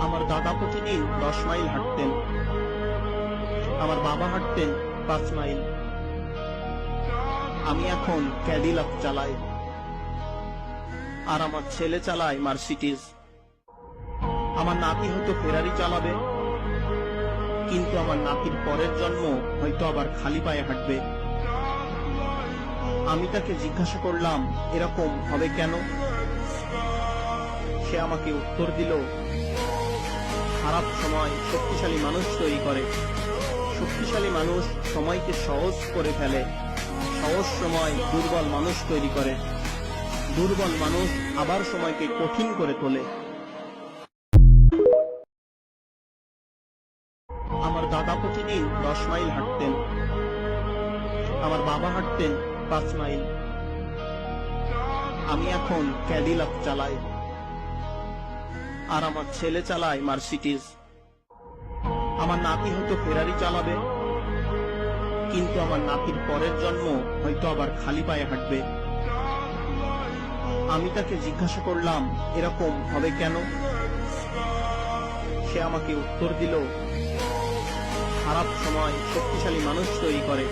আমার দাদা প্রতিদিন 10 মাইল হাঁটতেন, আমার বাবা হাঁটতেন 5 মাইল। আমি এখন ক্যাডিলাক চালাই, আর আমার ছেলে চালায় মার্সিডিজ। আমার নাতি হয়তো ফেরারি চালাবে, কিন্তু আমার নাতির পরের জন্ম হয়তো আবার খালি পায়ে হাঁটবে। আমি তাকে জিজ্ঞাসা করলাম, এরকম হবে কেন? সে আমাকে উত্তর দিল, খারাপ সময় শক্তিশালী মানুষ তৈরি করে। শক্তিশালী মানুষ সময়কে সহজ করে ফেলে, সহজ সময় দুর্বল মানুষ তৈরি করে। দুর্বল মানুষ আবার সময়কে কঠিন করে তোলে। আমার দাদা প্রতিদিন 10 মাইল হাঁটতেন, আমার বাবা হাঁটতেন 5 মাইল। আমি এখন ক্যাডিলাক চালাই, আর আমার ছেলে চালায় মার্সিডিজ। আমার নাতি হয়তো ফেরারি চালাবে, কিন্তু আমার নাতির পরের জন্ম হয়তো আবার খালি পায়ে হাঁটবে। আমি তাকে জিজ্ঞাসা করলাম, এরকম হবে কেন? সে আমাকে উত্তর দিল, খারাপ সময় শক্তিশালী মানুষ তৈরি করে।